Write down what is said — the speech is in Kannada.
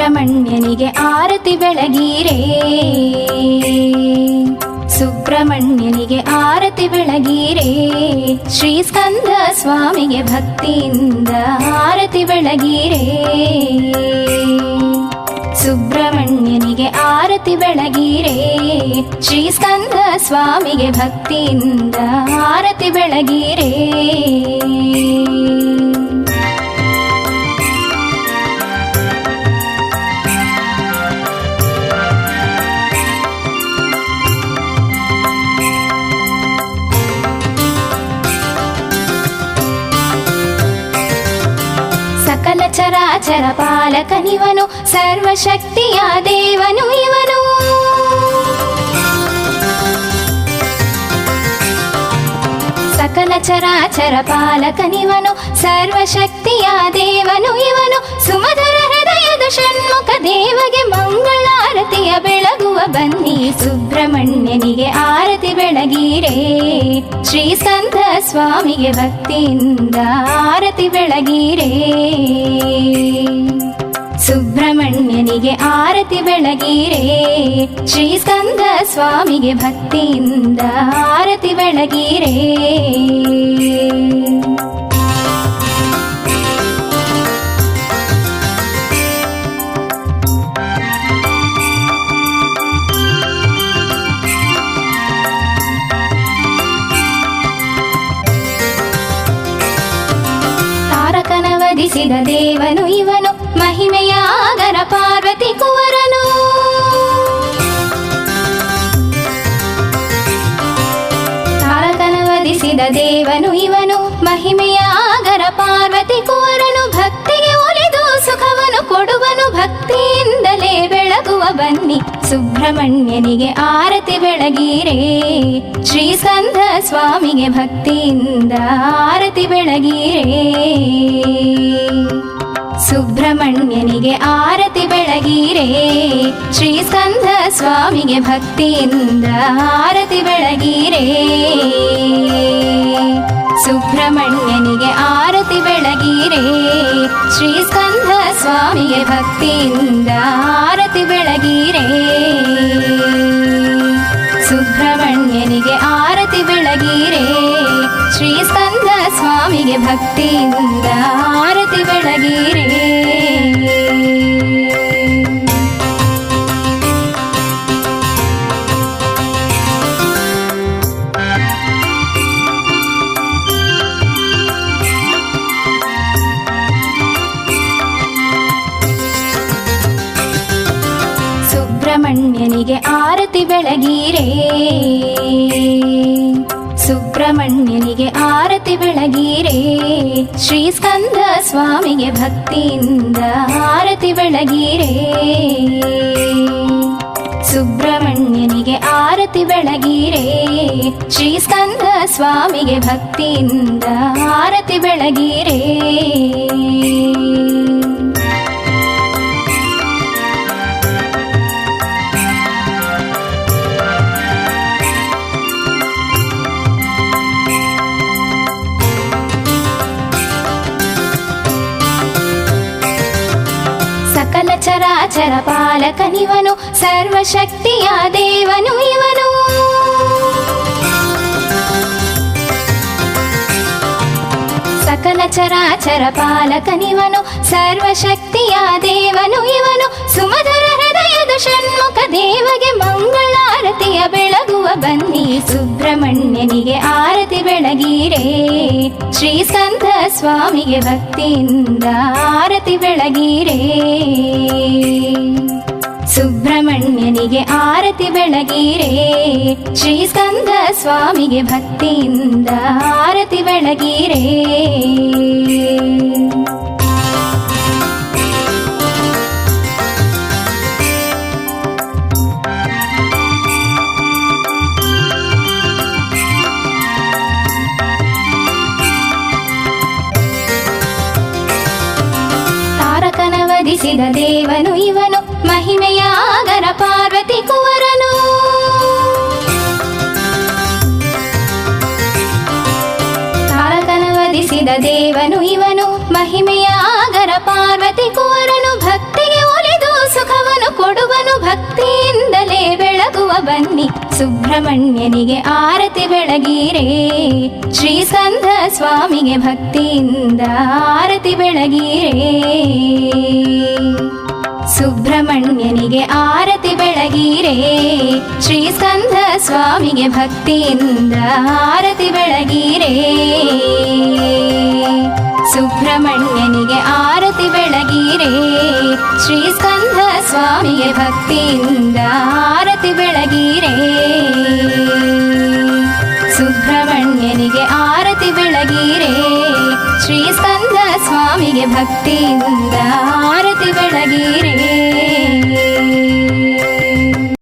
ಸುಬ್ರಹ್ಮಣ್ಯನಿಗೆ ಆರತಿ ಬೆಳಗಿರೆ, ಸುಬ್ರಹ್ಮಣ್ಯನಿಗೆ ಆರತಿ ಬೆಳಗಿರೆ, ಶ್ರೀ ಸ್ಕಂದ ಸ್ವಾಮಿಗೆ ಭಕ್ತಿಯಿಂದ ಆರತಿ ಬೆಳಗಿರೆ. ಸುಬ್ರಹ್ಮಣ್ಯನಿಗೆ ಆರತಿ ಬೆಳಗಿರೆ, ಶ್ರೀ ಸ್ಕಂದ ಸ್ವಾಮಿಗೆ ಭಕ್ತಿಯಿಂದ ಆರತಿ ಬೆಳಗಿರೆ. ಸಕಲ ಚರಾಚರ ಪಾಲಕನಿವನು, ಸರ್ವಶಕ್ತಿಯ ದೇವನು ಇವನು. ಸಕಲ ಚರಾಚರ ಪಾಲಕನಿವನು, ಸರ್ವಶಕ್ತಿಯ ದೇವನು ಇವನು. ಸುಮಧುರ ಹೃದಯದ ಷಣ್ಮುಖ ದೇವಗೆ ಮಂಗಳಾರತಿಯ ಬೆಳಗುವ ಬನ್ನಿ, ಸುಬ್ರಹ್ಮಣ್ಯನಿಗೆ ಆರತಿ ಬೆಳಗಿರೆ, ಶ್ರೀ ಸ್ಕಂದ ಸ್ವಾಮಿಗೆ ಭಕ್ತಿಯಿಂದ ಆರತಿ ಬೆಳಗಿರೆ. ಸುಬ್ರಹ್ಮಣ್ಯನಿಗೆ ಆರತಿ ಬೆಳಗಿರೆ, ಶ್ರೀ ಸ್ಕಂದ ಸ್ವಾಮಿಗೆ ಭಕ್ತಿಯಿಂದ ಆರತಿ ಬೆಳಗಿರೆ. ತಾರಕನವಧಿಸಿದ ದೇವನು ಇವನು, ಮಹಿಮೆಯ ಆಗರ ಪಾರ್ವತಿ ಕುವರನು. ತಾರಕನವಧಿಸಿದ ದೇವನು ಇವನು, ಮಹಿಮೆಯ ಆಗರ ಪಾರ್ವತಿ ಕುವರನು. ಭಕ್ತಿಗೆ ಒಲಿದು ಸುಖವನ್ನು ಕೊಡುವನು, ಭಕ್ತಿಯಿಂದಲೇ ಬೆಳಗುವ ಬನ್ನಿ, ಸುಬ್ರಹ್ಮಣ್ಯನಿಗೆ ಆರತಿ ಬೆಳಗಿರೆ, ಶ್ರೀ ಸ್ಕಂದ ಸ್ವಾಮಿಗೆ ಭಕ್ತಿಯಿಂದ ಆರತಿ ಬೆಳಗಿರೆ. ಸುಬ್ರಹ್ಮಣ್ಯನಿಗೆ ಆರತಿ ಬೆಳಗಿರೆ, ಶ್ರೀ ಸ್ಕಂದ ಸ್ವಾಮಿಗೆ ಭಕ್ತಿಯಿಂದ ಆರತಿ ಬೆಳಗಿರೆ. ಸುಬ್ರಹ್ಮಣ್ಯನಿಗೆ ಆರತಿ ಬೆಳಗಿರೆ, ಶ್ರೀ ಸ್ಕಂದ ಸ್ವಾಮಿಗೆ ಭಕ್ತಿಯಿಂದ ಆರತಿ ಬೆಳಗಿರೆ. ಸುಬ್ರಹ್ಮಣ್ಯನಿಗೆ ಆರತಿ ಬೆಳಗಿರೆ, ಶ್ರೀ ಸ್ಕಂದ ಸ್ವಾಮಿಗೆ ಭಕ್ತಿಯಿಂದ ಆರತಿ ಬೆಳಗಿರೆ. ಸುಬ್ರಹ್ಮಣ್ಯನಿಗೆ ಆರತಿ ಬೆಳಗಿರೆ, ಸುಬ್ರಹ್ಮಣ್ಯನಿಗೆ ಆರತಿ ಬೆಳಗಿರೆ, ಶ್ರೀ ಸ್ಕಂದ ಸ್ವಾಮಿಗೆ ಭಕ್ತಿಯಿಂದ ಆರತಿ ಬೆಳಗಿರೆ. ಸುಬ್ರಹ್ಮಣ್ಯನಿಗೆ ಆರತಿ ಬೆಳಗಿರೆ, ಶ್ರೀ ಸ್ಕಂದ ಸ್ವಾಮಿಗೆ ಭಕ್ತಿಯಿಂದ ಆರತಿ ಬೆಳಗಿರೆ. ಸಕಲ ಚರಾಚರ ಪಾಲಕನಿವನು, ಸರ್ವಶಕ್ತಿಯ ದೇವನು ಇವನು. ಸಕಲ ಚರಾಚರ ಪಾಲಕನಿವನು, ಸರ್ವಶಕ್ತಿಯ ದೇವನು ಇವನು. ಸುಮಧುರ ಹೃದಯದ ಷಣ್ಮುಖ ದೇವಗೆ ಮಂಗಳಾರತಿಯ ಬೆಳಗುವ ಬನ್ನಿ, ಸುಬ್ರಹ್ಮಣ್ಯನಿಗೆ ಆರತಿ ಬೆಳಗಿರೆ, ಶ್ರೀ ಸ್ಕಂದ ಸ್ವಾಮಿಗೆ ಭಕ್ತಿಯಿಂದ ಆರತಿ ಬೆಳಗಿರೆ. ಸುಬ್ರಹ್ಮಣ್ಯನಿಗೆ ಆರತಿ ಬೆಳಗಿರೆ, ಶ್ರೀ ಸ್ಕಂದ ಸ್ವಾಮಿಗೆ ಭಕ್ತಿಯಿಂದ ಆರತಿ ಬೆಳಗಿರೆ. ತಾರಕನವಧಿಸಿದ ದೇವನು ಇವನು, ಮಹಿಮೆಯ ಆಗರ ಪಾರ್ವತಿ ಕುವರನು. ತಾರಕನವಧಿಸಿದ ದೇವನು ಇವನು, ಮಹಿಮೆಯ ಆಗರ ಪಾರ್ವತಿ ಕುವರನು. ಭಕ್ತಿಗೆ ಒಲಿದು ಬನ್ನಿ ಸುಬ್ರಹ್ಮಣ್ಯನಿಗೆ ಆರತಿ ಬೆಳಗೀರೆ. ಶ್ರೀ ಸ್ಕಂದ ಸ್ವಾಮಿಗೆ ಭಕ್ತಿಯಿಂದ ಆರತಿ ಬೆಳಗೀರೆ. ಸುಬ್ರಹ್ಮಣ್ಯನಿಗೆ ಆರತಿ ಬೆಳಗೀರೆ. ಶ್ರೀ ಸ್ಕಂದ ಸ್ವಾಮಿಗೆ ಭಕ್ತಿಯಿಂದ ಆರತಿ ಬೆಳಗೀರೆ. ಸುಬ್ರಹ್ಮಣ್ಯನಿಗೆ ಆರತಿ ಬೆಳಗೀರೆ. ಶ್ರೀ ಸ್ಕಂದ ಸ್ವಾಮಿಗೆ ಭಕ್ತಿಯಿಂದ ಆರತಿ ಬೆಳಗೀರೆ. ಸುಬ್ರಹ್ಮಣ್ಯನಿಗೆ ಆರತಿ ಬೆಳಗೀರೆ. ಶ್ರೀ ಸ್ಕಂದ ಸ್ವಾಮಿಗೆ ಭಕ್ತಿಯಿಂದ ಆರತಿ